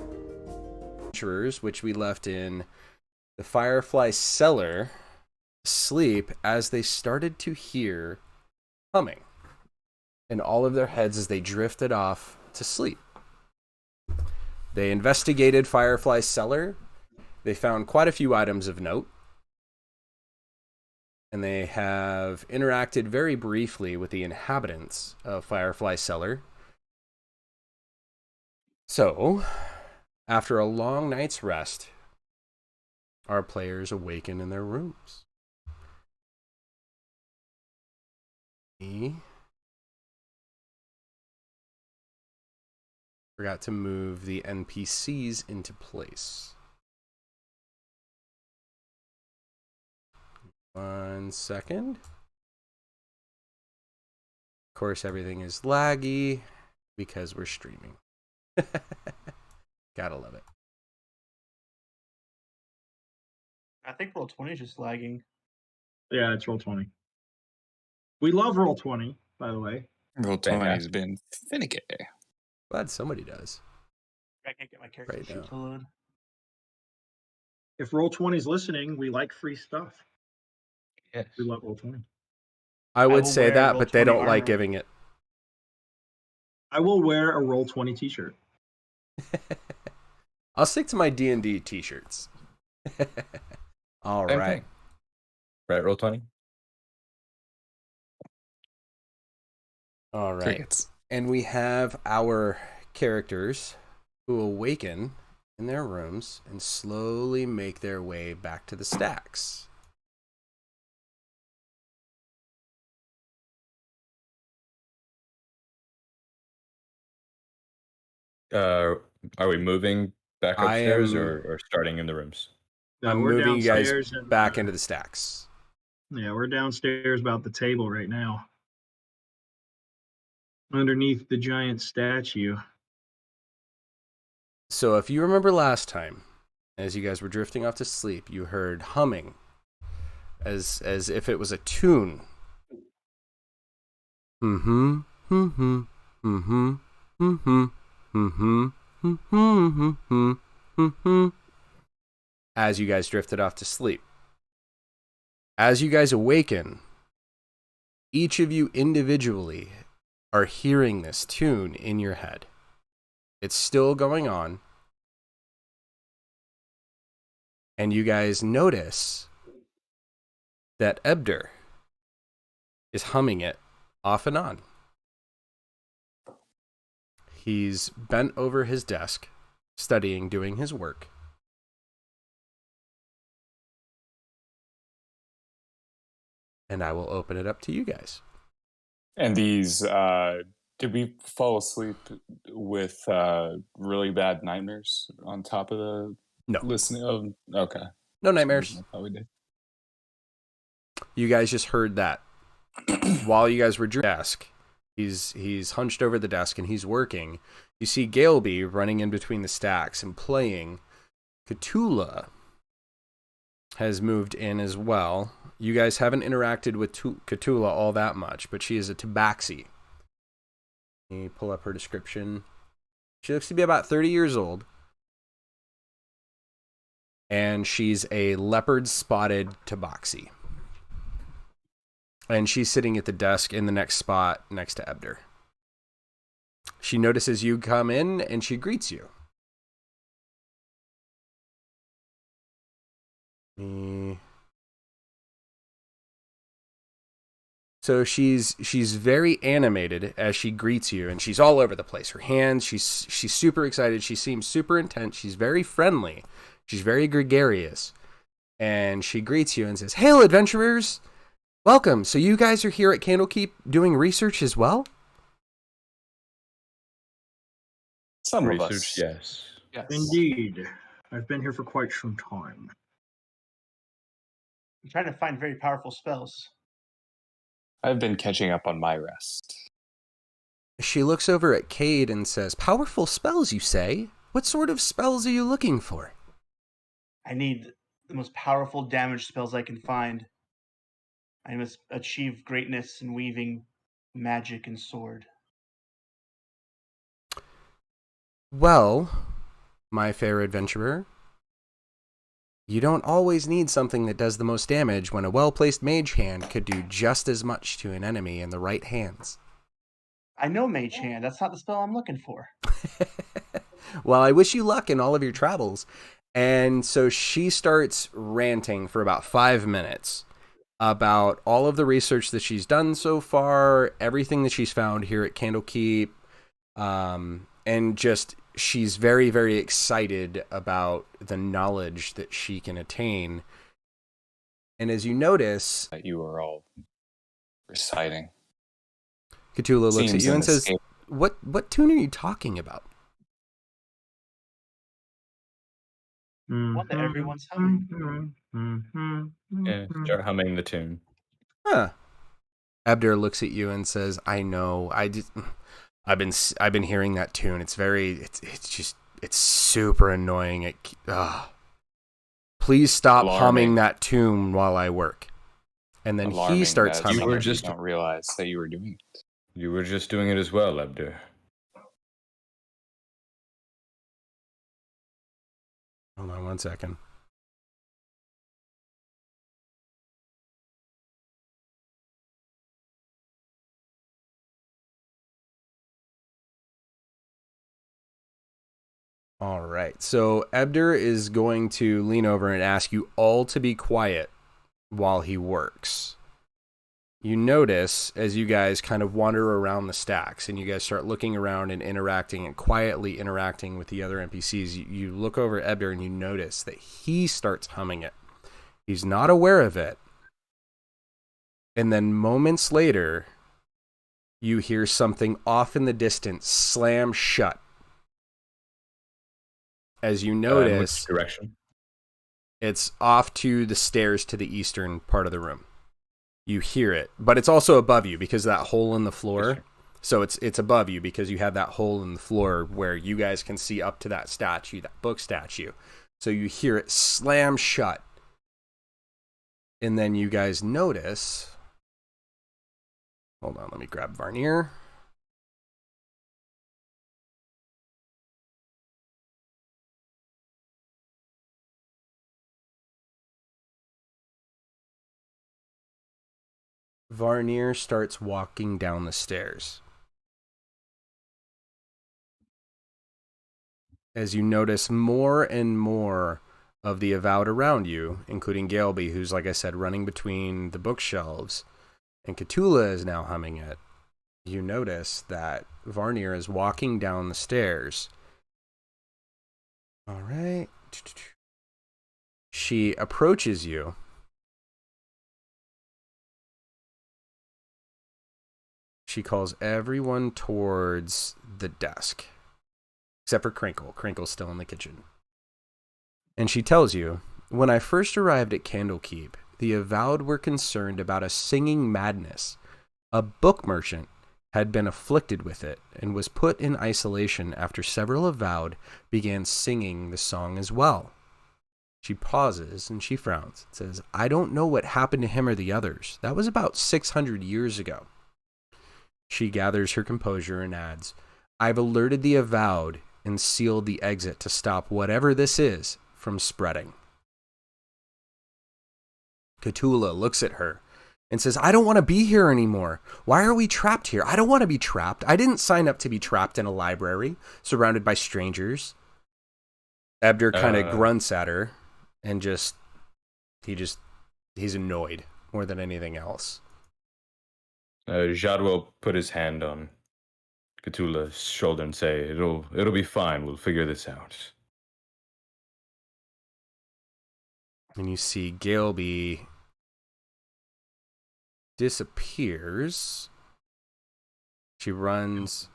adventurers, which we left in the Firefly cellar, sleep as they started to hear humming in all of their heads as they drifted off to sleep. They investigated Firefly's cellar. They found quite a few items of note. And they have interacted very briefly with the inhabitants of Firefly Cellar. So, after a long night's rest, our players awaken in their rooms. Forgot to move the NPCs into place. 1 second. Of course, everything is laggy because we're streaming. Gotta love it. I think Roll20 is just lagging. Yeah, it's Roll20. We love Roll20, by the way. Roll20 has been finicky. Glad somebody does. I can't get my character Right sheet now. to load. If Roll20 is listening, we like free stuff. Yes. We love Roll20. I would will say wear that, but they Roll20 don't like armor. giving it. I will wear a Roll20 t-shirt. I'll stick to my D&D t-shirts. All Same right. thing. Right, Roll20. All right. Crickets. And we have our characters who awaken in their rooms and slowly make their way back to the stacks. Are we moving back upstairs or starting in the rooms? No, I'm we're moving you guys downstairs and, back into the stacks. Yeah, we're downstairs about the table right now. Underneath the giant statue. So if you remember last time, as you guys were drifting off to sleep, you heard humming as if it was a tune. Mm-hmm. Mm-hmm. Mm-hmm. Mm-hmm. Mm-hmm. Mm-hmm. Mm-hmm. Mm-hmm. As you guys drifted off to sleep. As you guys awaken, each of you individually are hearing this tune in your head. It's still going on. And you guys notice that Ebder is humming it off and on. He's bent over his desk, studying, doing his work. And I will open it up to you guys. And these, did we fall asleep with really bad nightmares on top of the listening? Oh, okay. No nightmares. I we did. You guys just heard that while you guys were at your desk. He's hunched over the desk and he's working. You see Galeby running in between the stacks and playing. Cthulhu has moved in as well. You guys haven't interacted with Cthulhu all that much, but she is a tabaxi. Let me pull up her description. She looks to be about 30 years old. And she's a leopard-spotted tabaxi. And she's sitting at the desk in the next spot next to Ebder. She notices you come in and she greets you. So she's very animated as she greets you, and she's all over the place. Her hands, she's super excited. She seems super intense. She's very friendly. She's very gregarious. And she greets you and says, "Hail, adventurers! Welcome. So you guys are here at Candlekeep doing research as well?" Some research, of us. yes. Yes. Indeed. I've been here for quite some time. I'm trying to find very powerful spells. I've been catching up on my rest. She looks over at Cade and says, "Powerful spells, you say? What sort of spells are you looking for?" I need the most powerful damage spells I can find. I must achieve greatness in weaving magic and sword. Well, my fair adventurer. You don't always need something that does the most damage when a well-placed mage hand could do just as much to an enemy in the right hands. I know Mage Hand. That's not the spell I'm looking for. Well, I wish you luck in all of your travels. And so she starts ranting for about 5 minutes about all of the research that she's done so far, everything that she's found here at Candlekeep, and just she's very, very excited about the knowledge that she can attain. And as you notice, That you were all reciting. Cthulhu looks at Seems you and says, inescapable. What tune are you talking about? One that everyone's humming. Yeah, start humming the tune. Huh. Abdur looks at you and says, I know. I've been hearing that tune. It's super annoying. Please stop humming that tune while I work. And then he starts humming. You were just don't realize that you were doing it. You were just doing it as well, Abdur. Hold on 1 second. All right. So Abdur is going to lean over and ask you all to be quiet while he works. You notice as you guys kind of wander around the stacks and you guys start looking around and interacting and quietly interacting with the other NPCs, you look over at Abdur and you notice that he starts humming it. He's not aware of it. And then moments later, you hear something off in the distance slam shut. As you notice, which direction? It's off to the stairs to the eastern part of the room. You hear it, but it's also above you because of that hole in the floor. So it's above you because you have that hole in the floor where you guys can see up to that statue, that book statue. So you hear it slam shut. And then you guys notice... Hold on, let me grab Varnier. Varnier starts walking down the stairs. As you notice more and more of the Avowed around you, including Galeby, who's, like I said, running between the bookshelves, and Cthulhu is now humming it, you notice that Varnier is walking down the stairs. All right. She approaches you. She calls everyone towards the desk, except for Crinkle. Crinkle's still in the kitchen. And she tells you, when I first arrived at Candlekeep, the Avowed were concerned about a singing madness. A book merchant had been afflicted with it and was put in isolation after several Avowed began singing the song as well. She pauses and she frowns and says, I don't know what happened to him or the others. That was about 600 years ago. She gathers her composure and adds, I've alerted the Avowed and sealed the exit to stop whatever this is from spreading. Cthulhu looks at her and says, I don't want to be here anymore. Why are we trapped here? I don't want to be trapped. I didn't sign up to be trapped in a library surrounded by strangers. Abdur kind of grunts at her and he's annoyed more than anything else. Jad will put his hand on Cthulhu's shoulder and say, It'll be fine. We'll figure this out. And you see Galeby disappears. She runs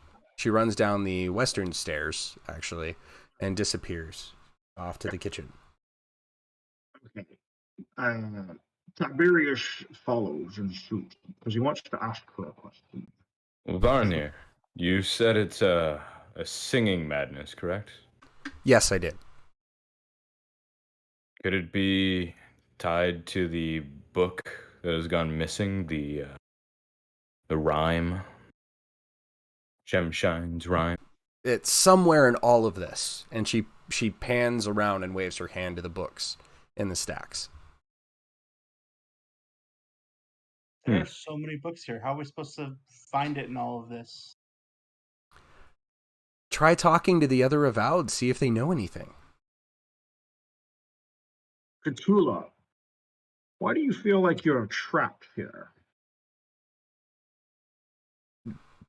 down the western stairs, actually, and disappears off to the kitchen. Okay. Tiberius follows in suit because he wants to ask her a question. Varnier, you said it's a singing madness, correct? Yes, I did. Could it be tied to the book that has gone missing, the rhyme? Shemshime's rhyme? It's somewhere in all of this. And she she pans around and waves her hand to the books in the stacks. There are so many books here. How are we supposed to find it in all of this? Try talking to the other avowed, see if they know anything. Cthulhu, why do you feel like you're trapped here?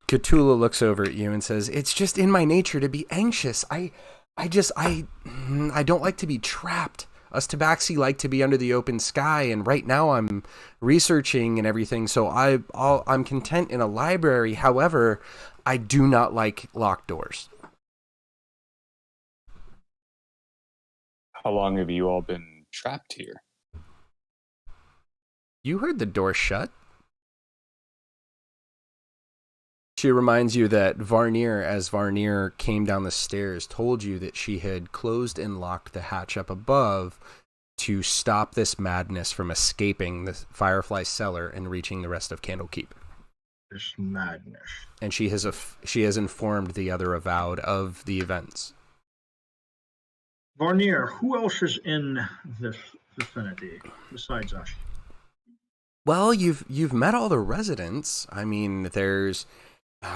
Cthulhu looks over at you and says, "It's just in my nature to be anxious. I don't like to be trapped. Us Tabaxi like to be under the open sky, and right now I'm researching and everything, so I'm content in a library. However, I do not like locked doors." How long have you all been trapped here? You heard the door shut. She reminds you that Varnier, as Varnier came down the stairs, told you that she had closed and locked the hatch up above to stop this madness from escaping the Firefly cellar and reaching the rest of Candlekeep. This madness. And she has informed the other avowed of the events. Varnier, who else is in this vicinity besides us? Well, you've met all the residents. I mean, there's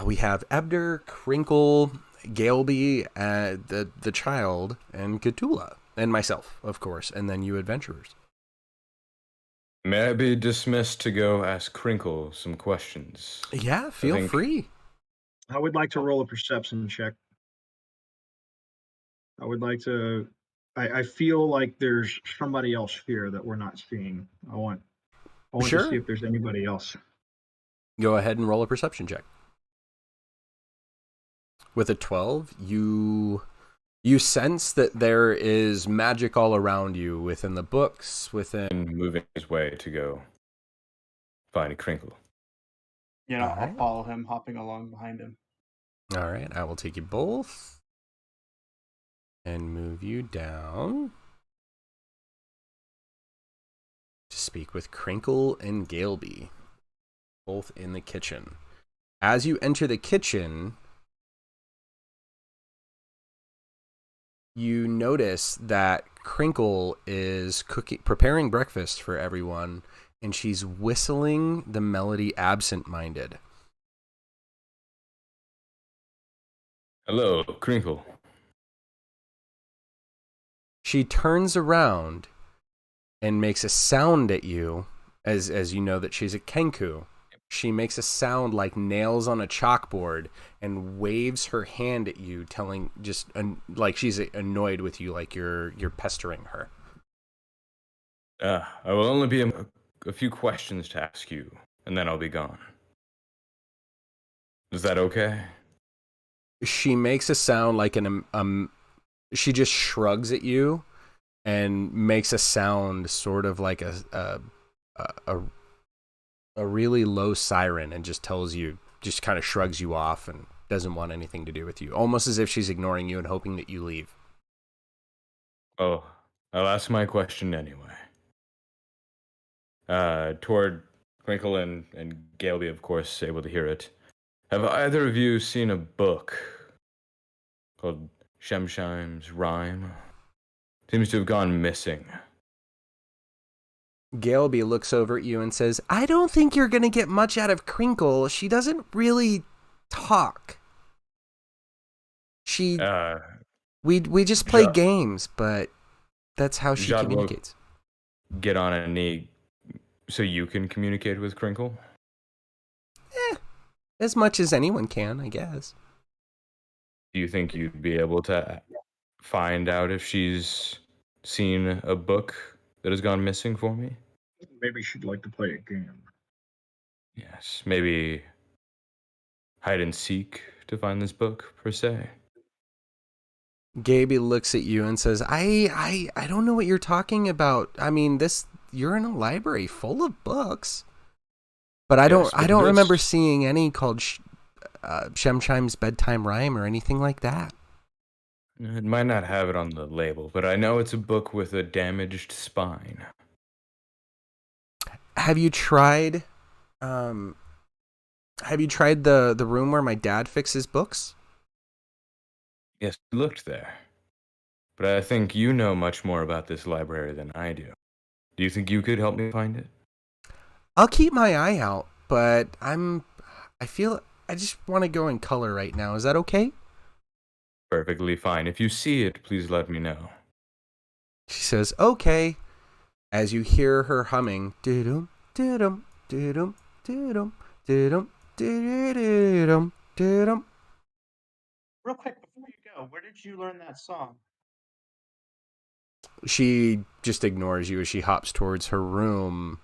we have Ebder, Crinkle, Galeby, the child, and Cthulhu, and myself, of course, and then you adventurers. May I be dismissed to go ask Crinkle some questions? Yeah, feel free. I would like to roll a perception check. I would like to. I feel like there's somebody else here that we're not seeing. I want Sure. to see if there's anybody else. Go ahead and roll a perception check. With a 12, you sense that there is magic all around you, within the books, within... And moving his way to go find Crinkle. I'll follow him, hopping along behind him. All right, I will take you both and move you down to speak with Crinkle and Galeby, both in the kitchen. As you enter the kitchen, you notice that Crinkle is preparing breakfast for everyone, and she's whistling the melody Absent Minded. Hello, Crinkle. She turns around and makes a sound at you, as you know that she's a Kenku. She makes a sound like nails on a chalkboard and waves her hand at you, telling like she's annoyed with you, like you're pestering her. I will only be a few questions to ask you, and then I'll be gone. Is that okay? She makes a sound like she just shrugs at you and makes a sound sort of like a really low siren, and just kind of shrugs you off and doesn't want anything to do with you, almost as if she's ignoring you and hoping that you leave. Oh, I'll ask my question anyway. Toward Crinkle and Galeby, of course, able to hear it. Have either of you seen a book called Shemshime's Rhyme? Seems to have gone missing. Galeby looks over at you and says, "I don't think you're going to get much out of Crinkle. She doesn't really talk. We just play games, but that's how she communicates." Get on a knee so you can communicate with Crinkle? As much as anyone can, I guess. Do you think you'd be able to find out if she's seen a book that has gone missing for me? Maybe she'd like to play a game. Yes, maybe hide and seek to find this book, per se. Gaby looks at you and says, I don't know what you're talking about. I mean, you're in a library full of books. But I don't remember seeing any called Shemshime's Bedtime Rhyme or anything like that. It might not have it on the label, but I know it's a book with a damaged spine. Have you tried the room where my dad fixes books? Yes, I looked there. but I think you know much more about this library than I do. Do you think you could help me find it? I'll keep my eye out, but I feel I just want to go in color right now. Is that okay? Perfectly fine. If you see it, please let me know. She says, okay, as you hear her humming, doo-dum, doo-dum, doo-dum, doo-dum, doo-dum, doo-dum, doo-dum. Real quick before you go, where did you learn that song? She just ignores you as she hops towards her room.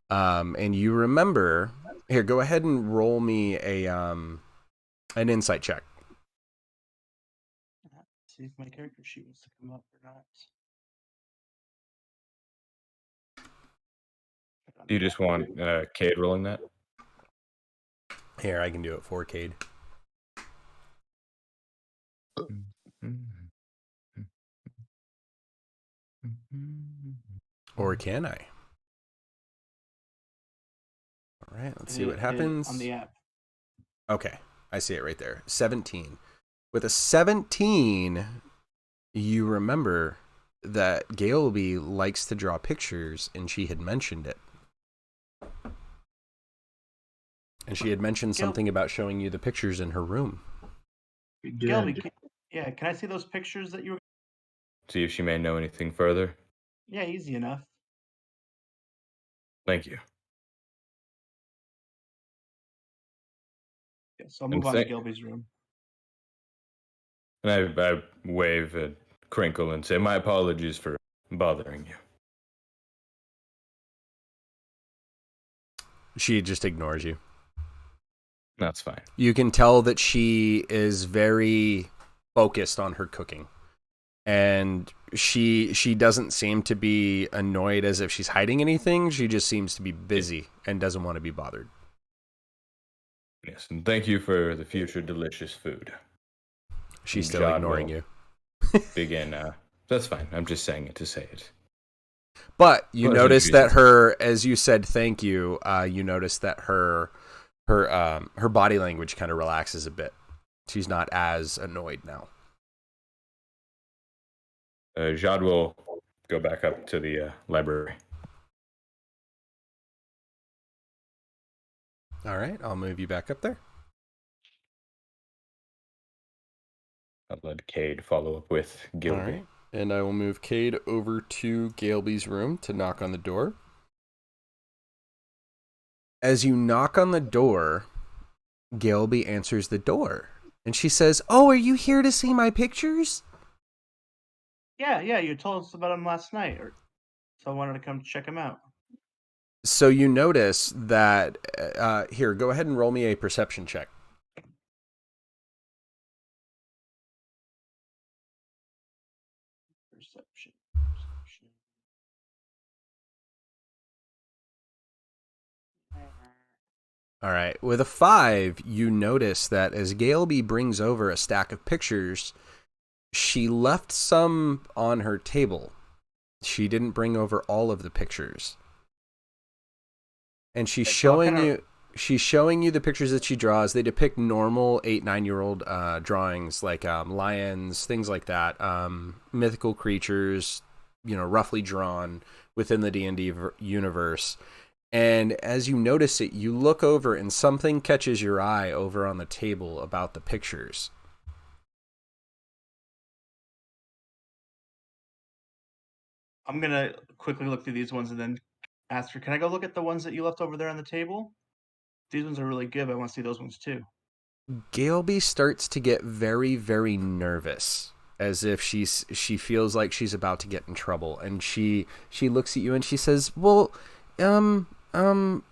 And you remember, here, go ahead and roll me an insight check. See if my character sheet wants to come up or not. Do you just want Cade rolling that? Here, I can do it for Cade. Or can I? All right, let's see what happens. On the app. Okay, I see it right there. 17. With a 17, you remember that Galeby likes to draw pictures, and she had mentioned it. And she had mentioned something about showing you the pictures in her room. Galeby, can I see those pictures that you were... See if she may know anything further? Yeah, easy enough. Thank you. Yeah, so I'll move on to Galby's room. And I wave at Crinkle and say, my apologies for bothering you. She just ignores you. That's fine. You can tell that she is very focused on her cooking. And she doesn't seem to be annoyed as if she's hiding anything. She just seems to be busy and doesn't want to be bothered. Yes, and thank you for the future delicious food. She's still ignoring you. Begin. That's fine. I'm just saying it to say it. But you notice that as you said thank you, you notice that her body language kind of relaxes a bit. She's not as annoyed now. Jad will go back up to the library. All right, I'll move you back up there. I'll let Cade follow up with Gilby. All right, and I will move Cade over to Galeby's room to knock on the door. As you knock on the door, Galeby answers the door, and she says, "Oh, are you here to see my pictures?" Yeah, you told us about them last night, so I wanted to come check them out. So you notice that, here, go ahead and roll me a perception check. Perception. All right, with a 5, you notice that as Galeby brings over a stack of pictures, she left some on her table. She didn't bring over all of the pictures. And she's showing you the pictures that she draws. They depict normal 8-9-year-old drawings, like lions, things like that, mythical creatures, roughly drawn within the D&D universe. And as you notice it, you look over and something catches your eye over on the table about the pictures. I'm going to quickly look through these ones and then ask her, can I go look at the ones that you left over there on the table? These ones are really good, but I want to see those ones too. Galeby starts to get very, very nervous, as if she feels like she's about to get in trouble. And she looks at you and she says, well,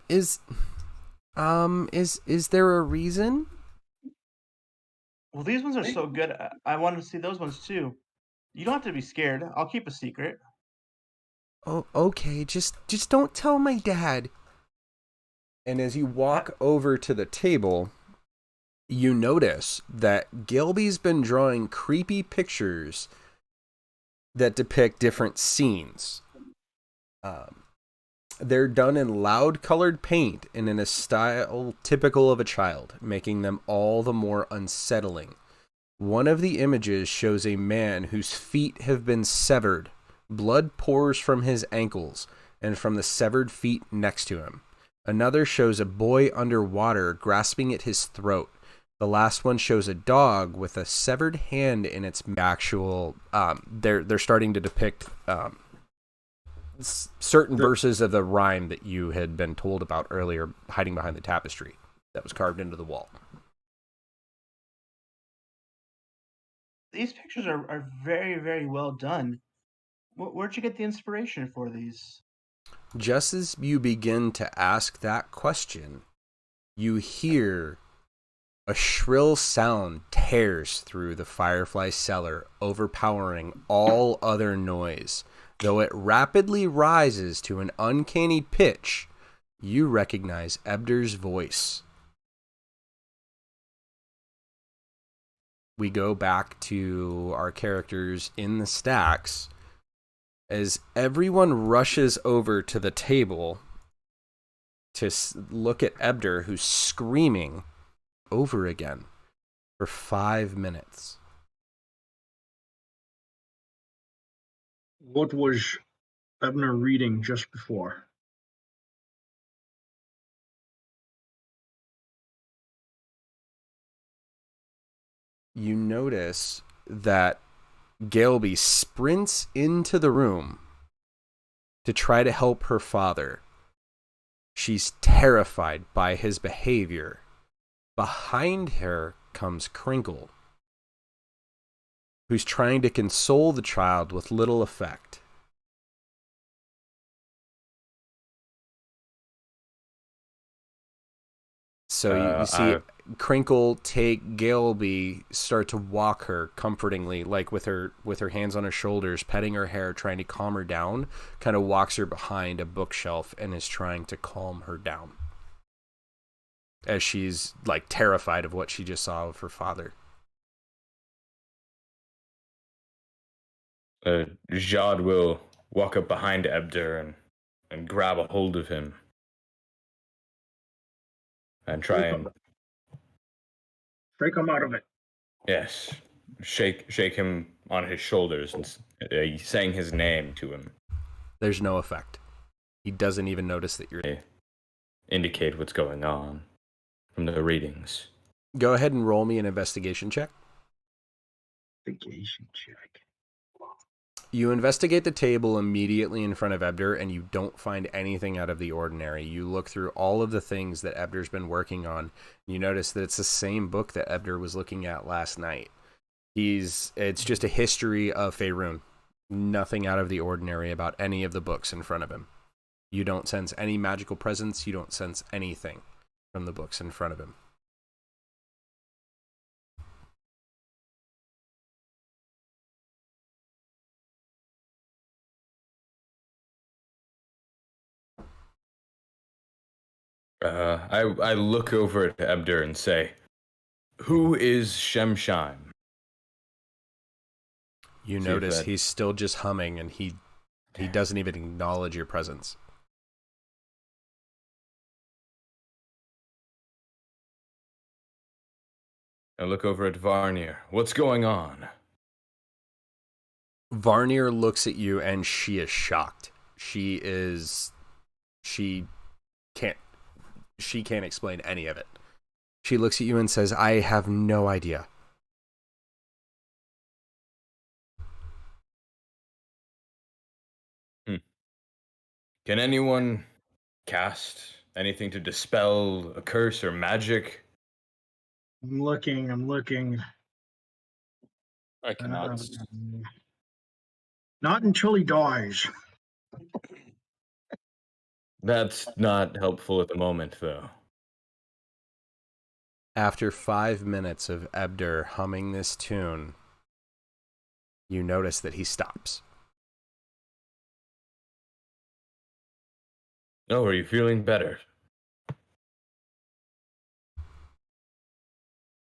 is there a reason? Well, these ones are so good. I wanted to see those ones too. You don't have to be scared. I'll keep a secret. Oh, okay. Just don't tell my dad. And as you walk over to the table, you notice that Gilby's been drawing creepy pictures that depict different scenes. They're done in loud colored paint and in a style typical of a child, making them all the more unsettling. One of the images shows a man whose feet have been severed. Blood pours from his ankles and from the severed feet next to him. Another shows a boy underwater grasping at his throat. The last one shows a dog with a severed hand in its actual. They're starting to depict certain verses of the rhyme that you had been told about earlier, hiding behind the tapestry that was carved into the wall. These pictures are very, very well done. Where'd you get the inspiration for these? Just as you begin to ask that question, you hear a shrill sound tears through the Firefly cellar, overpowering all other noise. Though it rapidly rises to an uncanny pitch, you recognize Ebder's voice. We go back to our characters in the stacks as everyone rushes over to the table to look at Ebder, who's screaming over again for 5 minutes. What was Ebner reading just before? You notice that Galeby sprints into the room to try to help her father. She's terrified by his behavior. Behind her comes Crinkle, who's trying to console the child with little effect. So you see Crinkle take Galeby, start to walk her comfortingly, like with her hands on her shoulders, petting her hair, trying to calm her down, kind of walks her behind a bookshelf and is trying to calm her down as she's like terrified of what she just saw of her father. Jad will walk up behind Ebder and grab a hold of him and try and Shake him out of it. yes, shake him on his shoulders and saying his name to him. There's no effect. He doesn't even notice that you're. Indicate what's going on from the readings. Go ahead and roll me an investigation check. Investigation check. You investigate the table immediately in front of Ebder, and you don't find anything out of the ordinary. You look through all of the things that Ebder's been working on. You notice that it's the same book that Ebder was looking at last night. It's just a history of Faerun. Nothing out of the ordinary about any of the books in front of him. You don't sense any magical presence. You don't sense anything from the books in front of him. I look over at Ebder and say, "Who is Shemshime?" You notice he's still just humming, and he doesn't even acknowledge your presence. I look over at Varnir. What's going on? Varnir looks at you, and she is shocked. She can't explain any of it. She looks at you and says, "I have no idea." Can anyone cast anything to dispel a curse or magic? I'm looking. I cannot. Not until he dies. That's not helpful at the moment, though. After 5 minutes of Ebder humming this tune, you notice that he stops. Oh, are you feeling better?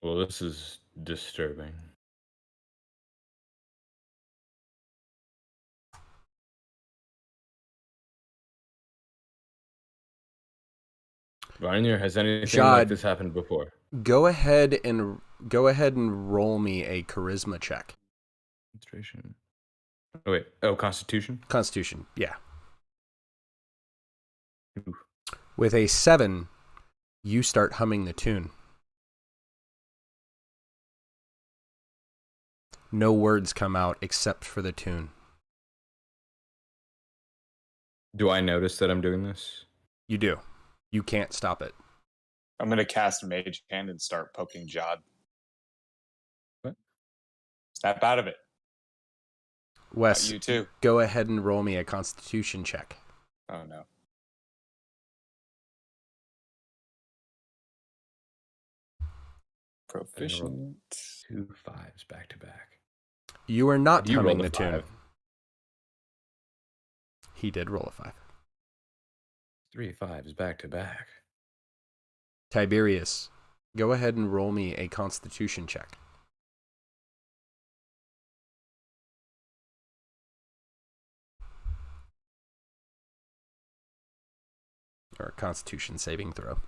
Well, this is disturbing. Reinier, has anything Jod, like this happened before? Go ahead and roll me a charisma check. Concentration. Oh wait. Oh, Constitution. Constitution. Yeah. Ooh. With a 7, you start humming the tune. No words come out except for the tune. Do I notice that I'm doing this? You do. You can't stop it. I'm going to cast Mage Hand and start poking Jod. What? Snap out of it. Wes, You too. go ahead and roll me a Constitution check. Oh, no. Proficient. 2 5s back to back. You are not You humming rolled the a tune. 5. He did roll a 5. 3 5s back to back. Tiberius, go ahead and roll me a Constitution check. Or a Constitution saving throw.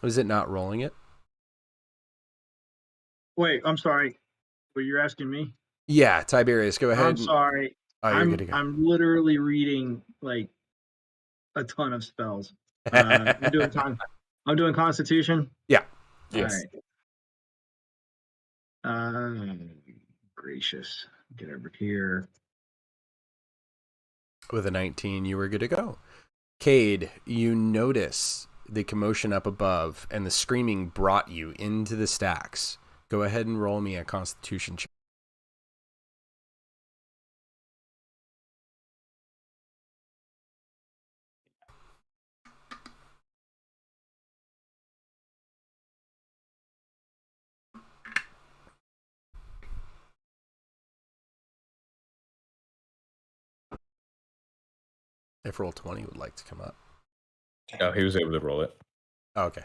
Is it not rolling it? Wait, I'm sorry. But you're asking me? Yeah, Tiberius, go ahead. I'm sorry. Oh, you're good to go. I'm literally reading like a ton of spells. I'm doing Constitution. Yeah. Yes. All right. Gracious. Get over here. With a 19, you were good to go. Cade, you notice the commotion up above, and the screaming brought you into the stacks. Go ahead and roll me a Constitution check. If roll 20 would like to come up. Oh, he was able to roll it. Oh, okay.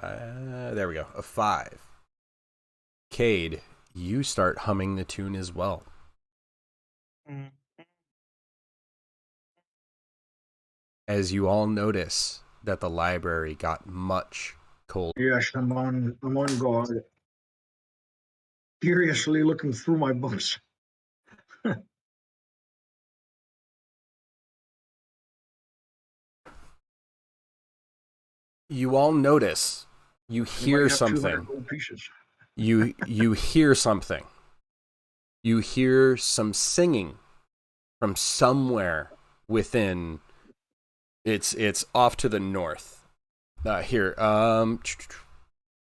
There we go. A 5. Cade, you start humming the tune as well. As you all notice that the library got much colder. Yes, I'm on guard. Curiously looking through my books. You all notice. You hear something. You hear something. You hear some singing from somewhere within. It's off to the north. Here,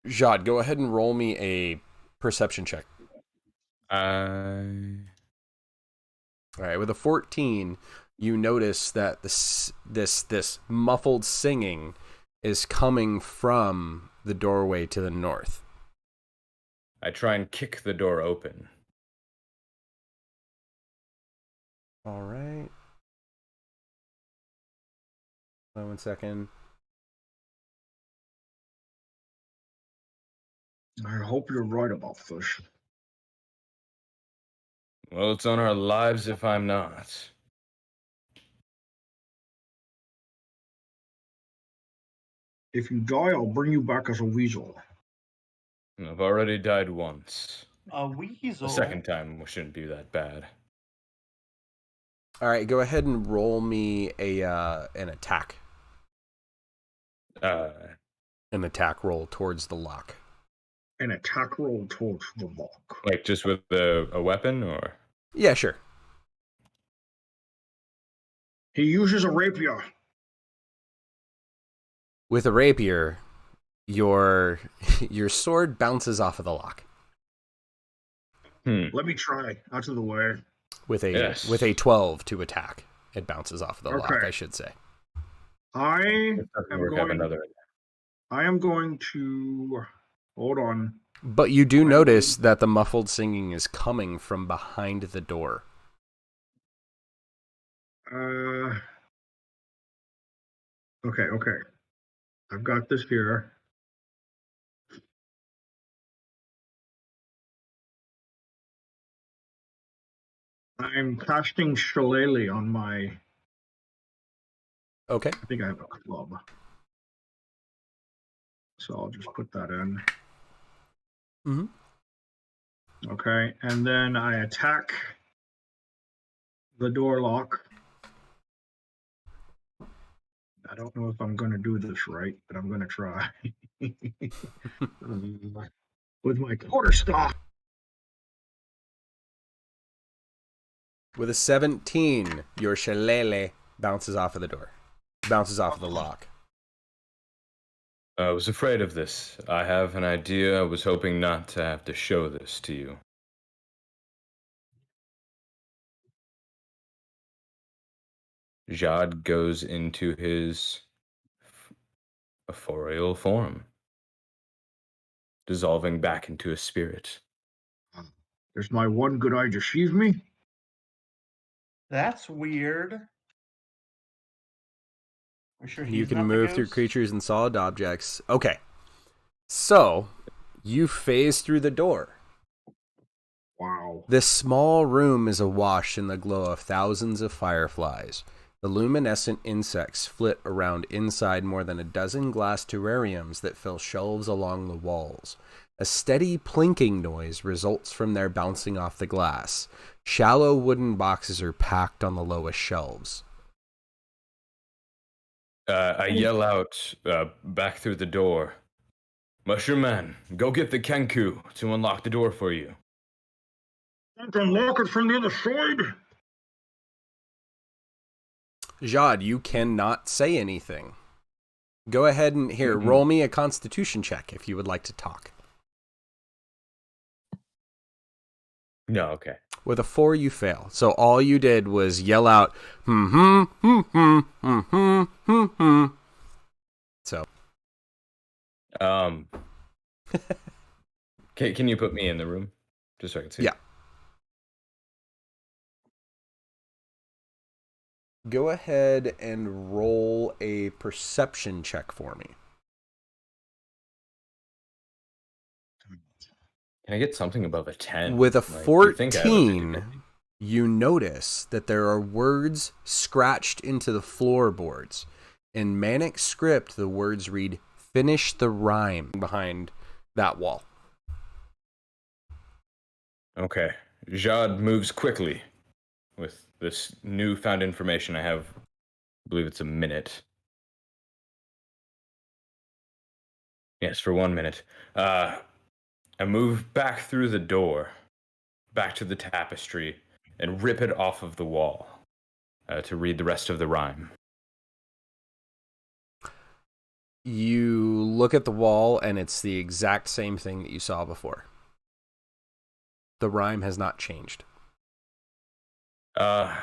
Jad, go ahead and roll me a perception check. All right, with a 14, you notice that this muffled singing is coming from the doorway to the north. I try and kick the door open. All right. 1 second. I hope you're right about this. Well, it's on our lives if I'm not. If you die, I'll bring you back as a weasel. I've already died once. A weasel. The second time shouldn't be that bad. All right, go ahead and roll me an attack. An attack roll towards the lock. An attack roll towards the lock. Like just with a weapon, or? Yeah, sure. He uses a rapier. With a rapier, your sword bounces off of the lock. Let me try. Out of the way. With a 12 to attack, it bounces off of the lock, I should say. I am going to hold on. But you do notice that the muffled singing is coming from behind the door. Okay. I've got this here. I'm casting Shillelagh on my. Okay. I think I have a club. So I'll just put that in. Mm-hmm. Okay, and then I attack the door lock. I don't know if I'm going to do this right, but I'm going to try. With my quarterstaff. With a 17, your shillelagh bounces off of the door. Bounces off of the lock. I was afraid of this. I have an idea. I was hoping not to have to show this to you. Jad goes into his ethereal form, dissolving back into a spirit. There's my one good eye deceive me. That's weird. Are sure You he's can not the move through ghost? creatures and solid objects. Okay. So, you phase through the door. Wow. This small room is awash in the glow of thousands of fireflies. The luminescent insects flit around inside more than a dozen glass terrariums that fill shelves along the walls. A steady plinking noise results from their bouncing off the glass. Shallow wooden boxes are packed on the lowest shelves. I yell out back through the door. Mushroom Man, go get the Kenku to unlock the door for you. I can unlock it from the other side. Jad, you cannot say anything. Go ahead and roll me a constitution check if you would like to talk. No, okay. With a 4, you fail. So all you did was yell out, So. Can you put me in the room? Just so I can see. Yeah. Go ahead and roll a perception check for me. Can I get something above a 10? With a Like, do you think I have a 14, 50-50? you notice that there are words scratched into the floorboards. In Manic script, the words read, "Finish the rhyme," behind that wall. Okay. Jad moves quickly with this newfound information. I have, I believe it's a minute. Yes, for 1 minute. I move back through the door, back to the tapestry, and rip it off of the wall to read the rest of the rhyme. You look at the wall, and it's the exact same thing that you saw before. The rhyme has not changed. I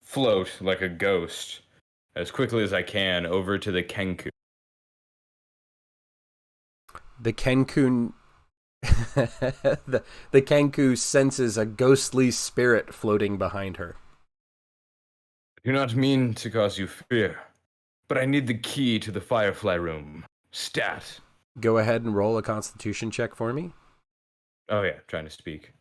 float like a ghost as quickly as I can over to the Kenku. The Kenku the Kenku senses a ghostly spirit floating behind her. I do not mean to cause you fear, but I need the key to the Firefly room. Stat. Go ahead and roll a constitution check for me. Oh yeah, trying to speak.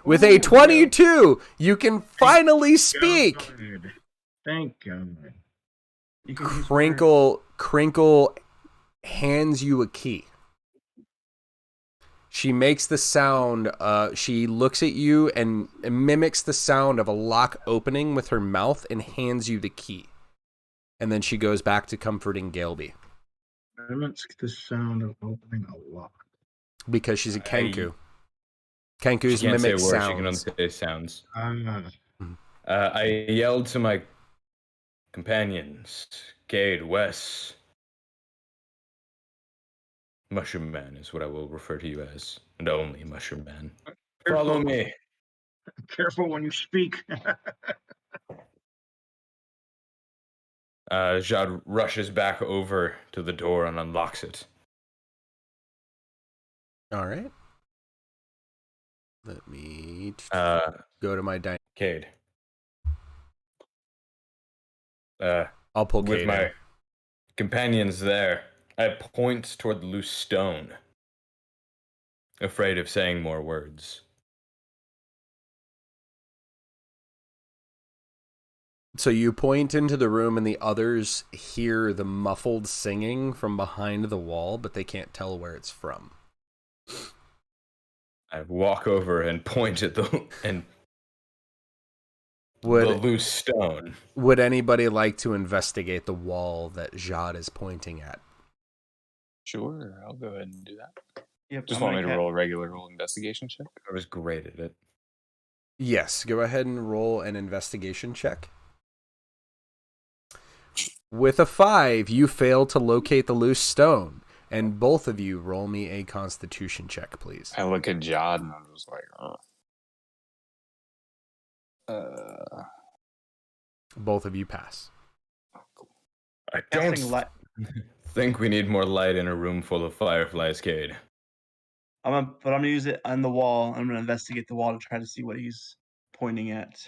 With a 22, you can finally speak. Thank God. Crinkle hands you a key. She makes the sound, she looks at you and mimics the sound of a lock opening with her mouth and hands you the key. And then she goes back to comforting Galeby. Mimics the sound of opening a lock. Because she's a Kenku. Kenkus mimic sounds. She can only say sounds. I yelled to my companions, Cade, Wes. Mushroom Man is what I will refer to you as, and only Mushroom Man. Follow me. Careful when you speak. Jad rushes back over to the door and unlocks it. All right. Let me go to my Cade. I'll pull with Cade my in. companions there, I point toward the loose stone, afraid of saying more words. So you point into the room and the others hear the muffled singing from behind the wall, but they can't tell where it's from. I walk over and point at the loose stone. Would anybody like to investigate the wall that Jad is pointing at? Sure, I'll go ahead and do that. Yep. Just I'm want me gonna to roll a regular roll investigation check. I was great at it. Yes, go ahead and roll an investigation check. With a 5, you fail to locate the loose stone. And both of you roll me a constitution check, please. I look at Jod and I'm just like, Both of you pass. I don't think we need more light in a room full of fireflies, Cade. I'm gonna use it on the wall. I'm gonna investigate the wall to try to see what he's pointing at.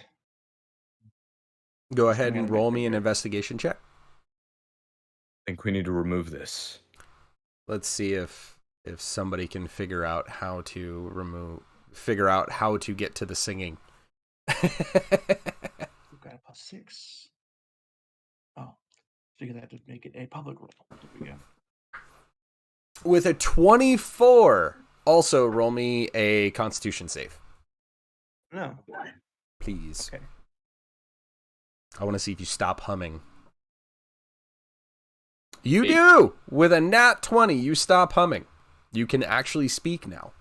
Go ahead and roll me an investigation check. I think we need to remove this. Let's see if somebody can figure out how to get to the singing. We've got a +6. Oh, figure that to make it a public roll. There we go. With a 24, also roll me a Constitution save. No. Please. Okay. I want to see if you stop humming. You do! With a nat 20, you stop humming. You can actually speak now.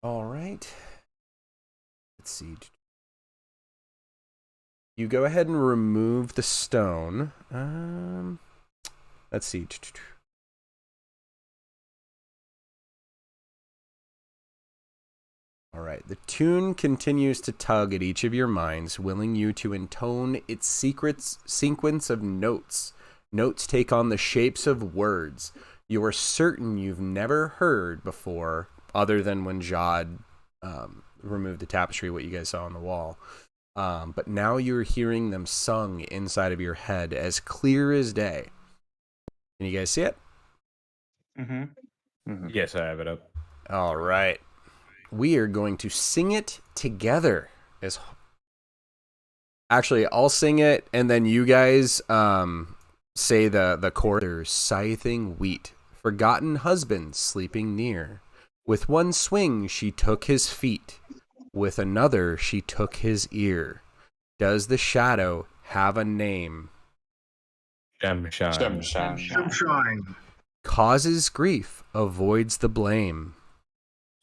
All right. Let's see. You go ahead and remove the stone. Let's see. All right. The tune continues to tug at each of your minds, willing you to intone its sequence of notes. Notes take on the shapes of words. You are certain you've never heard before, other than when Jad removed the tapestry, what you guys saw on the wall. But now you're hearing them sung inside of your head as clear as day. Can you guys see it? Mm-hmm. Yes, I have it up. All right. We are going to sing it together. Actually, I'll sing it, and then you guys say the chorus. There's scything wheat, forgotten husband sleeping near. With one swing she took his feet, with another she took his ear. Does the shadow have a name? Shemshime. Shemshime. Causes grief, avoids the blame.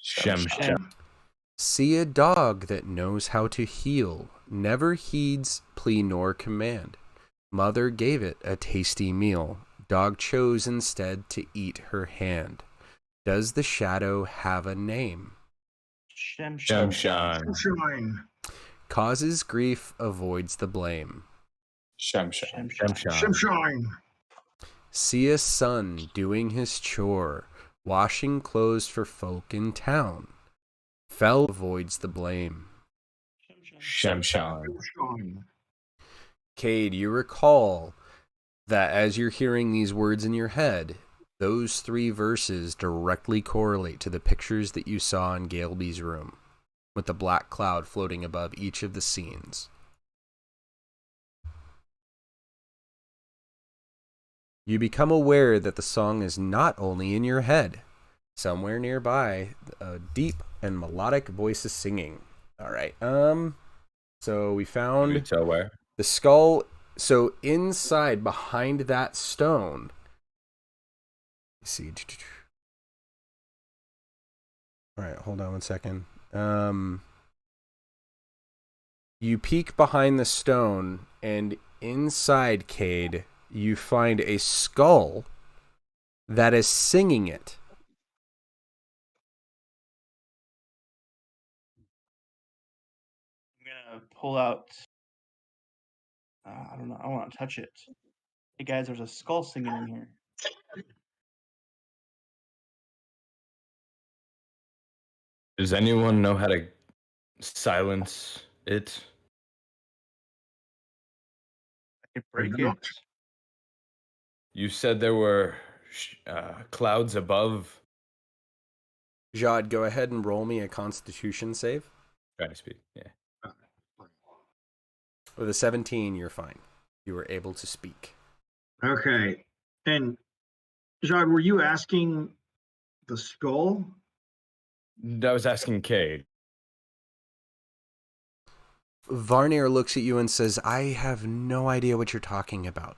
Shemshime. See a dog that knows how to heal, never heeds plea nor command. Mother gave it a tasty meal, dog chose instead to eat her hand. Does the shadow have a name? Shemshime. Shemshime. Causes grief, avoids the blame. Shemshime. Shemshime. See a son doing his chore, washing clothes for folk in town. Fell avoids the blame. Shemshime. Shemshime. Cade, you recall that as you're hearing these words in your head, those 3 verses directly correlate to the pictures that you saw in Galeby's room, with the black cloud floating above each of the scenes. You become aware that the song is not only in your head. Somewhere nearby, a deep and melodic voice is singing. All right. So we found... Can you tell where? The skull, so inside, behind that stone, let's see. All right, hold on one second. You peek behind the stone, and inside, Cade, you find a skull that is singing it. I'm gonna pull out. I don't know. I want to touch it. Hey guys, there's a skull singing in here. Does anyone know how to silence it? You break it. You said there were clouds above. Jad, go ahead and roll me a Constitution save. Trying to speak, yeah. With a 17, you're fine. You were able to speak. Okay. And Jad, were you asking the skull? I was asking Cade. Varnier looks at you and says, I have no idea what you're talking about.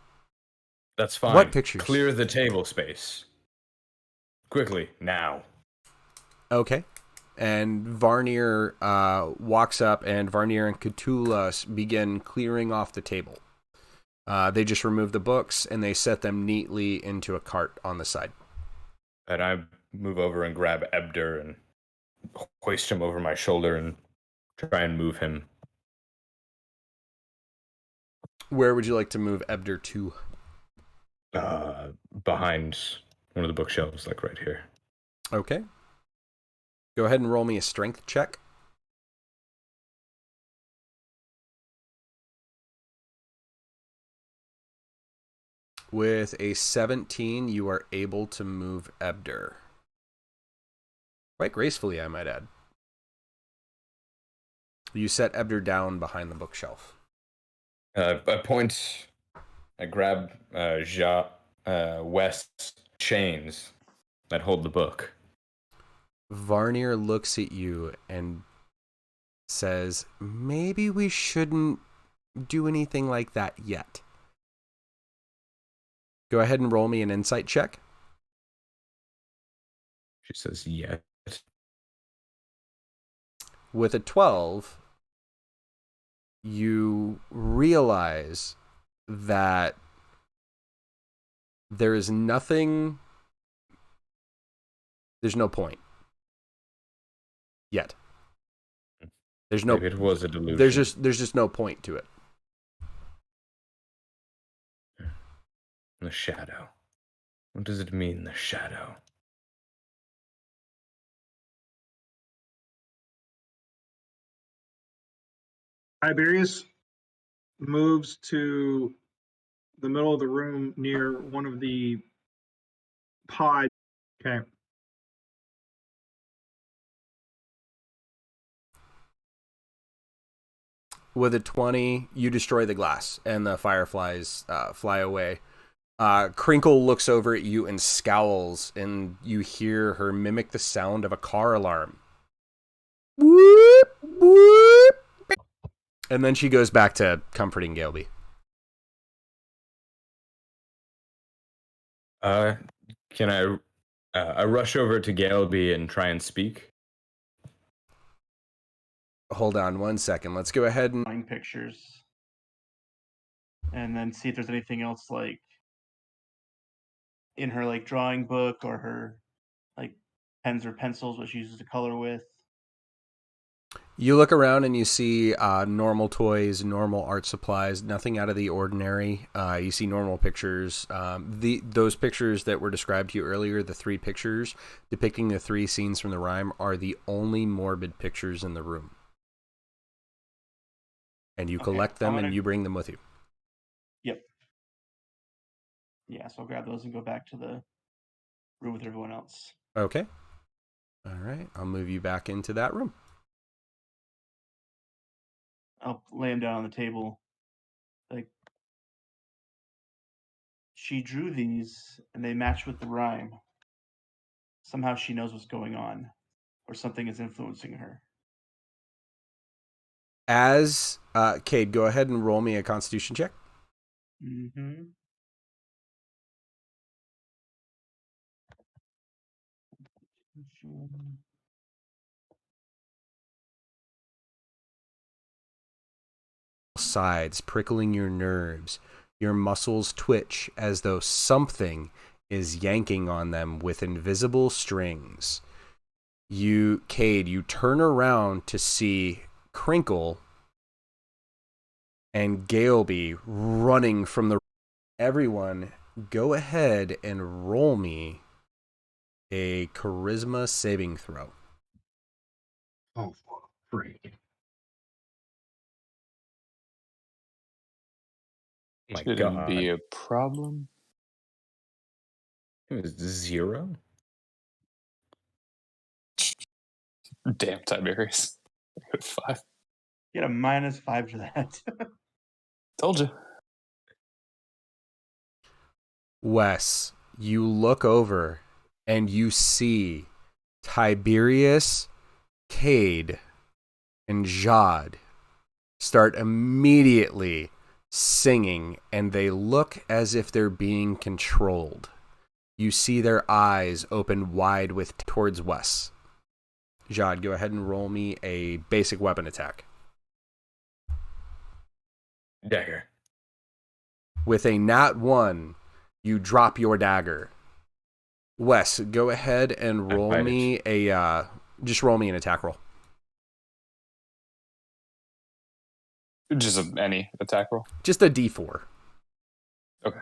That's fine. What pictures? Clear the table space. Quickly, now. Okay. And Varnier walks up, and Varnier and Cthulhu begin clearing off the table. They just remove the books, and they set them neatly into a cart on the side. And I move over and grab Ebder and hoist him over my shoulder and try and move him. Where would you like to move Ebder to? Behind one of the bookshelves, like right here. Okay. Go ahead and roll me a strength check. With a 17, you are able to move Ebder. Quite gracefully, I might add. You set Ebder down behind the bookshelf. I grab West's chains that hold the book. Varnier looks at you and says, maybe we shouldn't do anything like that yet. Go ahead and roll me an insight check. She says, yes. With a 12, you realize that there's no point yet. Maybe it was a delusion. There's just no point to it. The shadow. What does it mean, the shadow? Tiberius moves to the middle of the room near one of the pods. Okay. With a 20, you destroy the glass, and the fireflies fly away. Crinkle looks over at you and scowls, and you hear her mimic the sound of a car alarm. Whoop, whoop. And then she goes back to comforting Galeby. Can I rush over to Galeby and try and speak? Hold on one second. Let's go ahead and... Drawing pictures. And then see if there's anything else, like, in her, like, drawing book or her, like, pens or pencils, what she uses to color with. You look around and you see normal toys, normal art supplies, nothing out of the ordinary. You see normal pictures. Those pictures that were described to you earlier, the 3 pictures depicting the 3 scenes from the rhyme, are the only morbid pictures in the room. And you collect them and you bring them with you. Yep. Yeah, so I'll grab those and go back to the room with everyone else. Okay. All right. I'll move you back into that room. I'll lay them down on the table. Like, she drew these and they match with the rhyme. Somehow she knows what's going on, or something is influencing her. As Cade, go ahead and roll me a Constitution check. Mm-hmm. Sides prickling your nerves. Your muscles twitch as though something is yanking on them with invisible strings. Cade, you turn around to see Crinkle and Galeby running from the... Everyone, go ahead and roll me a charisma saving throw. Oh, freak. My Shouldn't God. be a problem. It was 0. Damn, Tiberius. 5. Get a -5 for that. Told you. Wes, you look over and you see Tiberius, Cade, and Jad start immediately singing, and they look as if they're being controlled. You see their eyes open wide towards Wes. Jad, go ahead and roll me a basic weapon attack. Dagger. With a nat 1, you drop your dagger. Wes, go ahead and roll me just roll me an attack roll. Just any attack roll? Just a d4. Okay.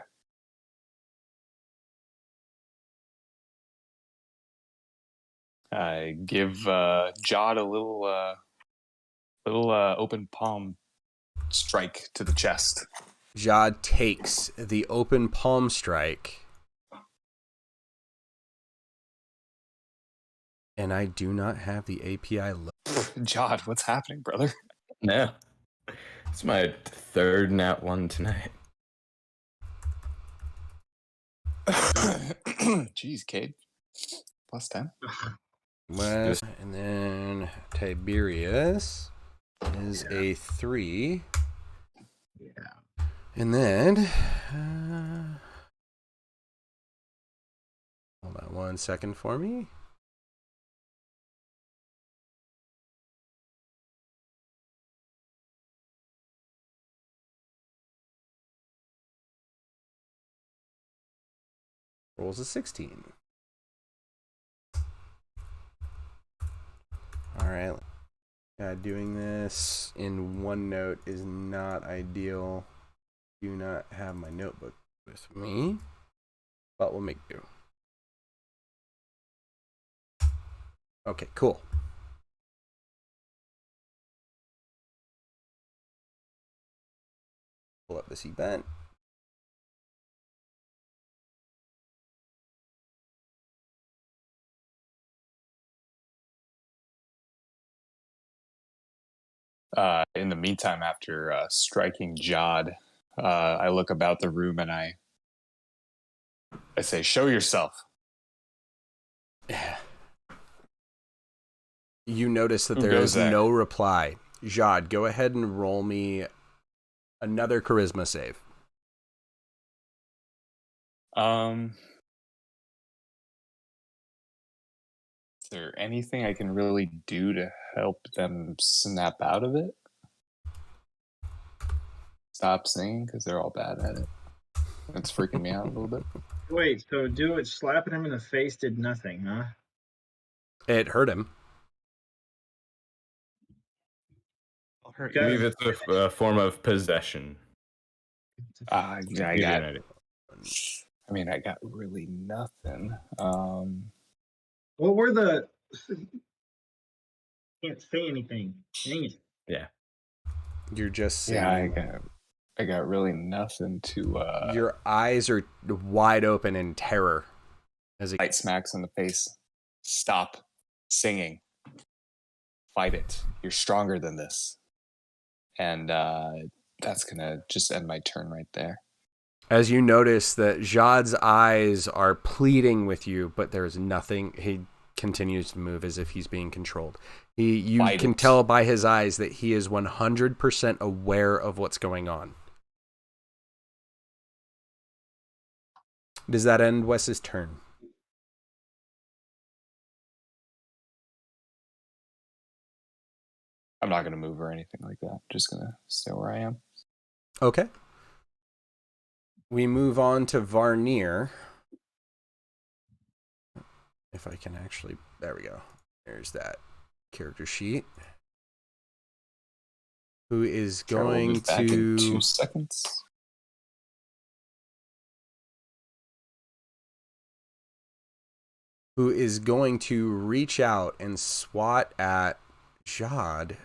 I give Jod a little open palm strike to the chest. Jad takes the open palm strike. And I do not have the API Jod, what's happening, brother? No. It's my 3rd nat 1 tonight. Jeez, Cade. +10. West, and then Tiberius is a 3. Yeah. And then, hold on 1 second for me. Rolls a 16. All right. Doing this in OneNote is not ideal. Do not have my notebook with me, but we'll make do. Okay, cool. Pull up this event. In the meantime, after striking Jod, I look about the room and I say, "Show yourself." You notice that there is no reply. Jad, go ahead and roll me another charisma save. Is there anything I can really do to help them snap out of it? Stop singing because they're all bad at it. It's freaking me out a little bit. Wait, so slapping him in the face did nothing, huh? It hurt him. I believe it's a form of possession. I got really nothing. What were the... Can't say anything. Dang it. Yeah. You're just saying... Yeah, I got really nothing to... Your eyes are wide open in terror. As light smacks in the face. Stop singing. Fight it. You're stronger than this. And that's going to just end my turn right there. As you notice that Jad's eyes are pleading with you, but there's nothing. He continues to move as if he's being controlled. You can tell by his eyes that he is 100% aware of what's going on. Does that end Wes's turn? I'm not going to move or anything like that. I'm just going to stay where I am. Okay. We move on to Varnir. If I can actually... There we go. There's that character sheet. Who is going back to... in 2 seconds. Who is going to reach out and swat at Jad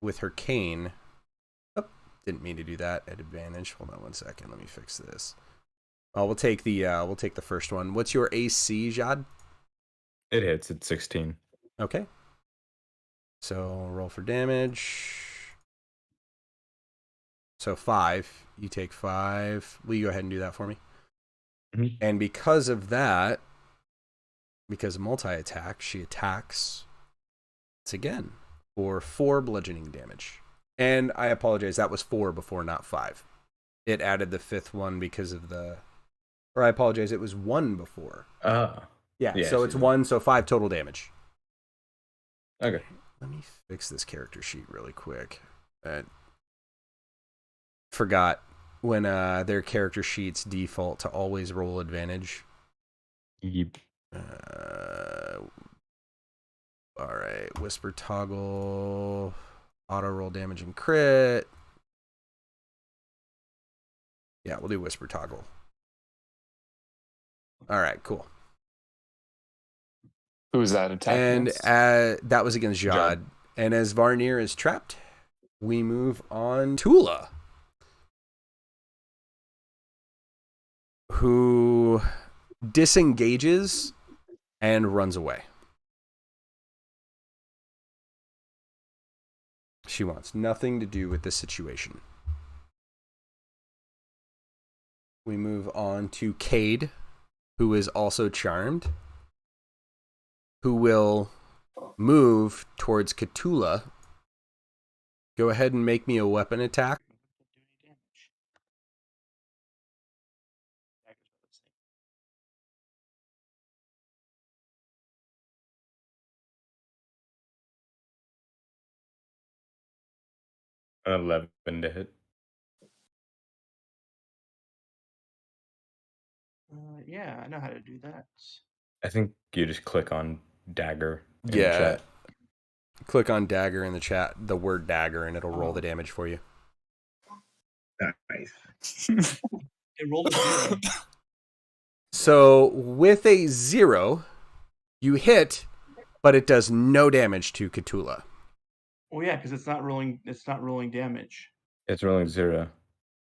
with her cane. Oh, Didn't mean to do that at advantage. Hold on one second. Let me fix this. Oh, we'll take the first one. What's your AC, Jad? It hits at 16. Okay. So roll for damage. So 5. You take 5. Will you go ahead and do that for me? Mhm. And because of that, because of multi-attack, she attacks once again for 4 bludgeoning damage. And I apologize, that was 4 before, not 5. It added the 5th one because of the... Or I apologize, it was 1 before. Ah. Yeah, Yeah, so I it's see. 1, so 5 total damage. Okay. Let me fix this character sheet really quick. Forgot when their character sheets default to always roll advantage. Yep. All right, whisper toggle, auto roll damage and crit. Yeah, we'll do whisper toggle. All right, cool. Who's that attack? And against? that was against Jad. And as Varnir is trapped, we move on Tula, who disengages and runs away. She wants nothing to do with this situation. We move on to Cade, who is also charmed, who will move towards Cthulhu. Go ahead and make me a weapon attack. An 11 to hit. Yeah, I know how to do that. I think you just click on dagger in the Yeah. chat. Click on dagger in the chat, the word dagger, and it'll roll the damage for you. Nice. It rolled a 0. So with a 0, you hit, but it does no damage to Cthulhu. Well, yeah, because it's not rolling. It's not rolling damage It's rolling 0.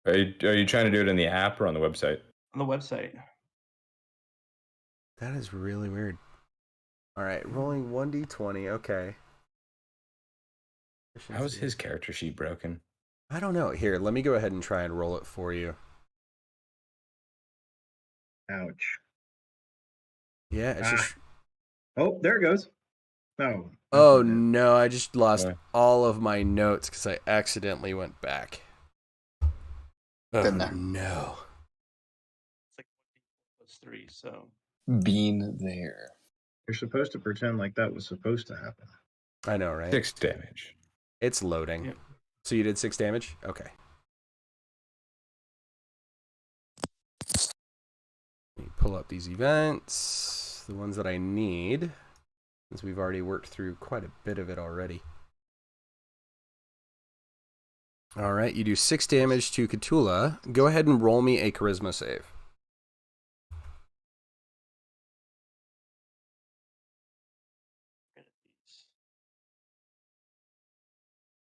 Are you trying to do it in the app or on the website? on the website. That is really weird. All right, rolling 1d20. Okay. How is his character sheet broken? I don't know. Here, let me go ahead and try and roll it for you. Ouch. Yeah, it's just... Oh, there it goes. No. Oh, no, I just lost Why? all of my notes because I accidentally went back. Oh, Been there. no. It's like +3. So Been there. You're supposed to pretend like that was supposed to happen. I know, right? 6 damage. It's loading. Yep. So you did 6 damage? Okay. Let me pull up these events, the ones that I need, since we've already worked through quite a bit of it already. All right, you do 6 damage to Cthulhu. Go ahead and roll me a charisma save.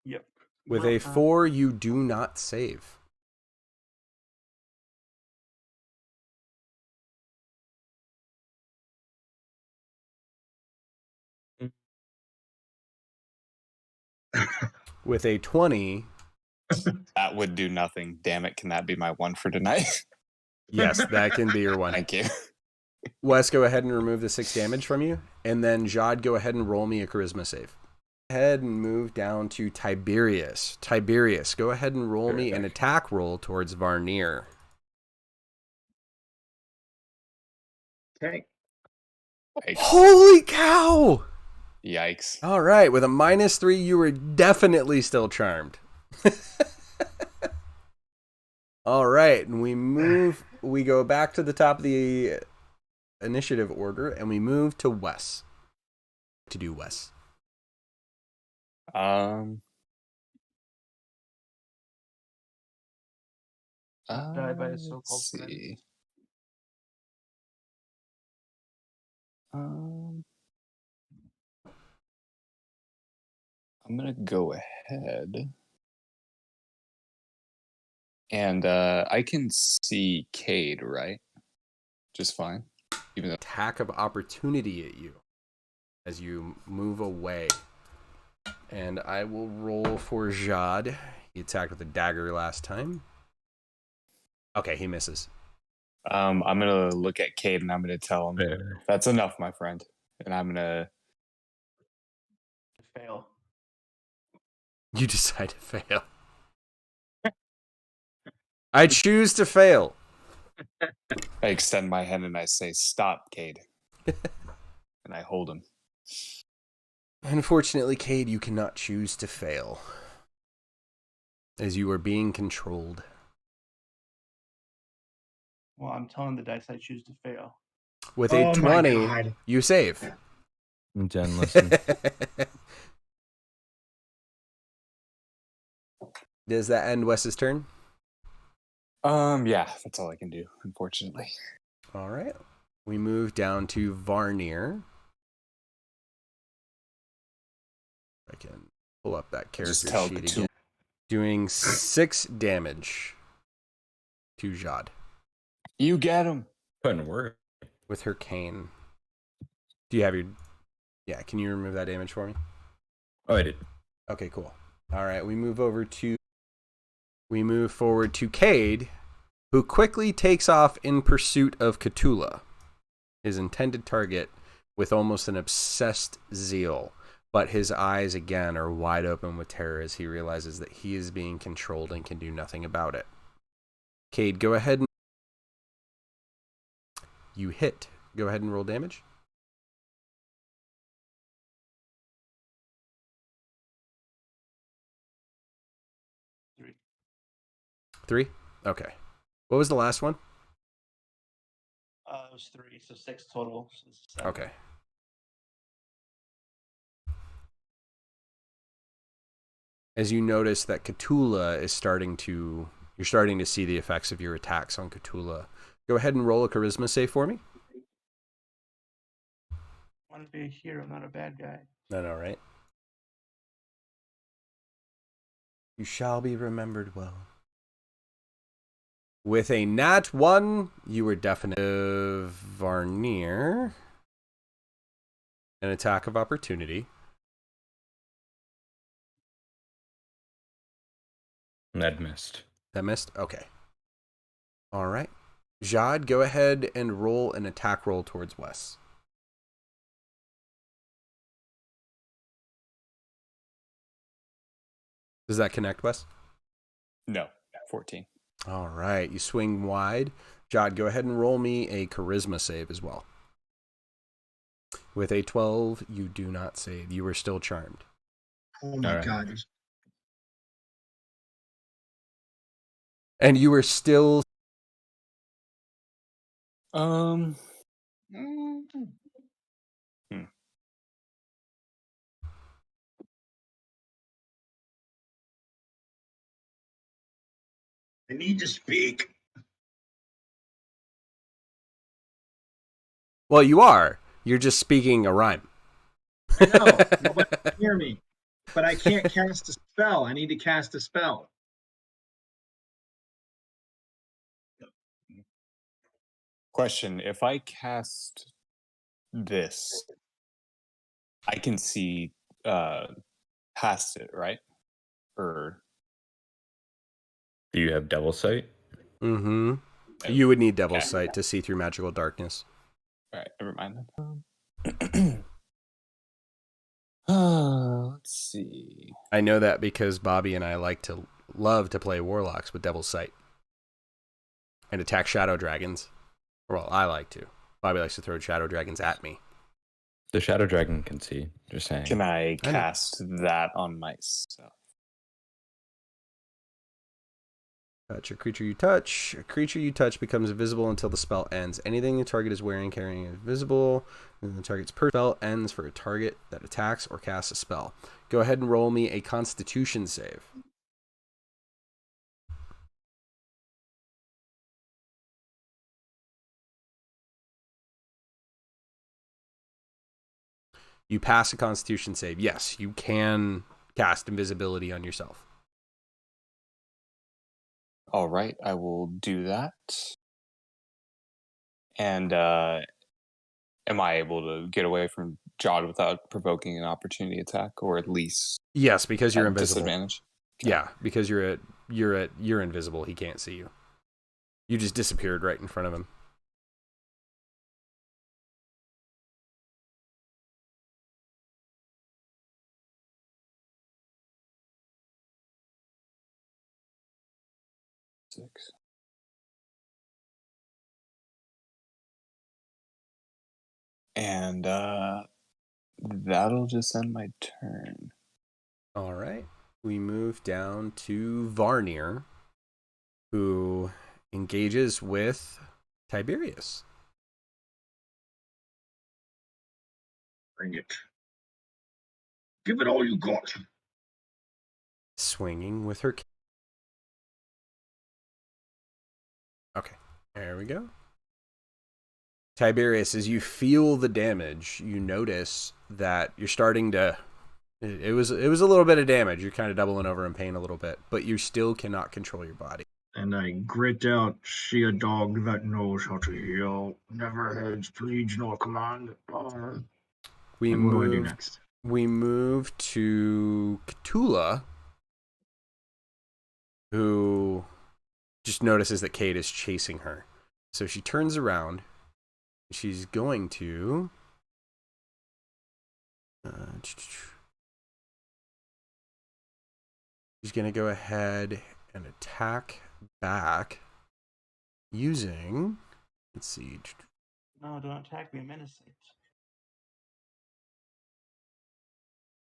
yep. With a 4, you do not save. With a 20, That would do nothing. Damn it! Can that be my one for tonight? yes, that can be your one. Thank you. Wes, go ahead and remove the 6 damage from you. And then Jad, go ahead and roll me a charisma save. Go ahead and move down to Tiberius. Tiberius, go ahead and roll me an attack roll towards Varnir. Okay. Yikes. Holy cow! Yikes. All right, with a -3, you were definitely still charmed. All right, and we go back to the top of the initiative order, and we move to Wes. To do Wes. Die by a so-called Let's friend. see. I'm gonna go ahead And I can see Cade, right? Just fine. Even though Attack of opportunity at you as you move away. And I will roll for Jad. He attacked with a dagger last time. Okay, he misses. I'm gonna look at Cade and I'm gonna tell him Fair. that's enough, my friend. And I'm gonna Fail. You decide to fail. I choose to fail. I extend my hand and I say, "Stop, Cade," and I hold him. Unfortunately, Cade, you cannot choose to fail, as you are being controlled. Well, I'm telling the dice I choose to fail. With Oh a my 20, God. you save. Jen, listen. Does that end Wes's turn? Yeah, that's all I can do, unfortunately. All right. We move down to Varnir. I can pull up that character Just tell sheet Cthulhu. again. Doing 6 damage to Jad You get him. Putting work. with her cane. Do you have your... Yeah, can you remove that damage for me? Oh, I did. Okay, cool. All right, we move forward to Cade, who quickly takes off in pursuit of Cthulhu, his intended target, with almost an obsessed zeal. But his eyes again are wide open with terror as he realizes that he is being controlled and can do nothing about it. Cade, go ahead and... You hit. Go ahead and roll damage. Three. 3? Okay. What was the last one? It was 3, so 6 total. So this is 7. Okay. As you notice that Cthulhu is you're starting to see the effects of your attacks on Cthulhu. Go ahead and roll a charisma save for me. I want to be a hero, not a bad guy. No, right? You shall be remembered well. With a nat 1, you were definitely Varnir. An attack of opportunity. That missed. That missed? Okay. All right. Jad, go ahead and roll an attack roll towards Wes. Does that connect, Wes? No, 14. All right. You swing wide. Jad, go ahead and roll me a charisma save as well. With a 12, you do not save. You are still charmed. Oh my Alright. God. And you are still... Mm. I need to speak. Well, you are. You're just speaking a rhyme. I know. Nobody can hear me. But I can't cast a spell. I need to cast a spell. Question: if I cast this, I can see past it, right? Or Do you have devil sight? Mm-hmm. You would need Devil's Okay. Sight to see through magical darkness. all right, never mind then. Let's see. I know that because Bobby and I love to play warlocks with Devil's Sight and attack shadow dragons. Well, I like to. Bobby likes to throw shadow dragons at me. The shadow dragon can see. Just saying. Can I know. cast that on myself? Touch a creature you touch. A creature you touch becomes invisible until the spell ends. Anything the target is wearing, carrying is visible. And the target's spell ends for a target that attacks or casts a spell. Go ahead and roll me a Constitution save. You pass a Constitution save. Yes, you can cast invisibility on yourself. All right, I will do that. And am I able to get away from Jod without provoking an opportunity attack, or at least Yes, because you're at invisible. disadvantage? Yeah, because you're invisible. He can't see you. You just disappeared right in front of him. Six. And that'll just end my turn. All right. We move down to Varnir, who engages with Tiberius. Bring it. Give it all you got. Swinging with her. Okay, there we go. Tiberius, as you feel the damage, you notice that you're starting to. It was a little bit of damage. You're kind of doubling over in pain a little bit, but you still cannot control your body. And I grit out, "See a dog that knows how to heal, never heads pleads nor command." We And what do I do move. next? We move to Cthulhu, who just notices that Cade is chasing her. So she turns around. She's going to. She's going to go ahead and attack back using. Let's see. No, don't attack me. I'm innocent.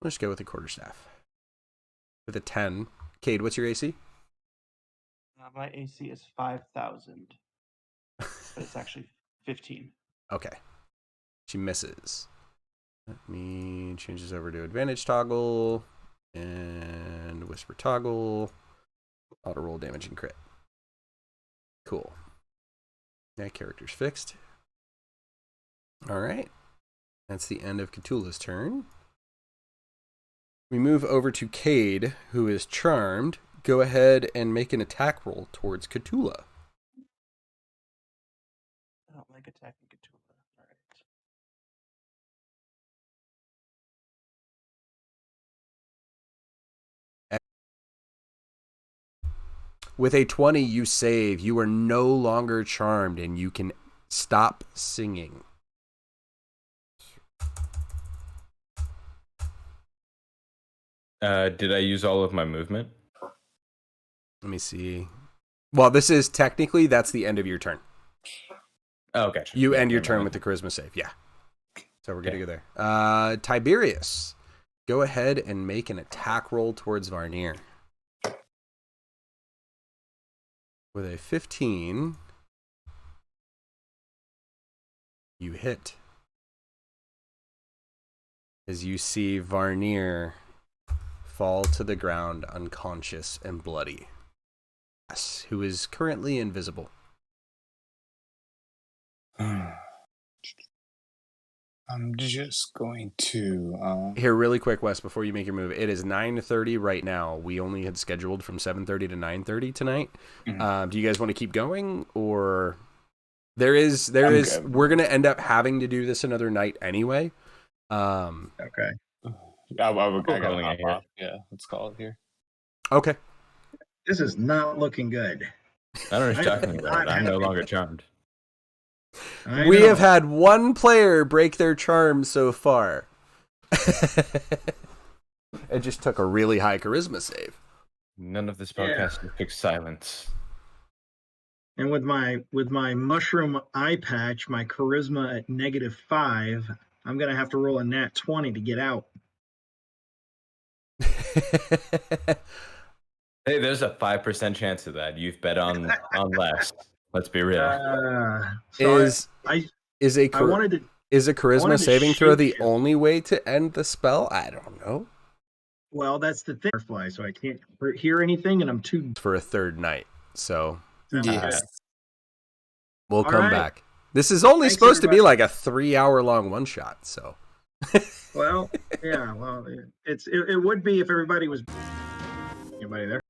Let's go with the quarterstaff. With a 10. Cade, what's your AC? My AC is 5,000. But it's actually 15. Okay. She misses. Let me change this over to advantage toggle and whisper toggle. Auto roll damage and crit. Cool. That character's fixed. All right. That's the end of Cthulhu's turn. We move over to Cade, who is charmed. Go ahead and make an attack roll towards Cthulhu. I don't like attacking Cthulhu. All right. With a 20, you save. You are no longer charmed, and you can stop singing. Did I use all of my movement? Let me see. Well, this is technically, that's the end of your turn. Oh, gotcha. You end your turn with the charisma save, yeah. So we're good to go there. Tiberius, go ahead and make an attack roll towards Varnir. With a 15, you hit. As you see Varnir fall to the ground unconscious and bloody. Yes, who is currently invisible. I'm just going to Here, really quick, Wes, before you make your move. It is 9:30 right now. We only had scheduled from 7:30 to 9:30 tonight. Mhm. Do you guys want to keep going, or there is good. we're gonna end up having to do this another night anyway. Okay. I gotta calling hop it here. off. Yeah, let's call it here. Okay. This is not looking good. I don't know what you're talking about. I'm no longer charmed. We have had one player break their charm so far. It just took a really high charisma save. None of this podcast can fix silence. And with my mushroom eye patch, my charisma at -5, I'm gonna have to roll a nat 20 to get out. Hey, there's a 5% chance of that. You've bet on less. Let's be real. So Is I a wanted to. charisma wanted to saving throw shoot the you. only way to end the spell? I don't know. Well, that's the thing. Fly, so I can't hear anything, and I'm too. For a third night, so Yes. we'll All come right. back. This is only Thanks, supposed to be everybody. like a 3-hour long one shot. So Well, yeah. Well, it would be if everybody was. Anybody there?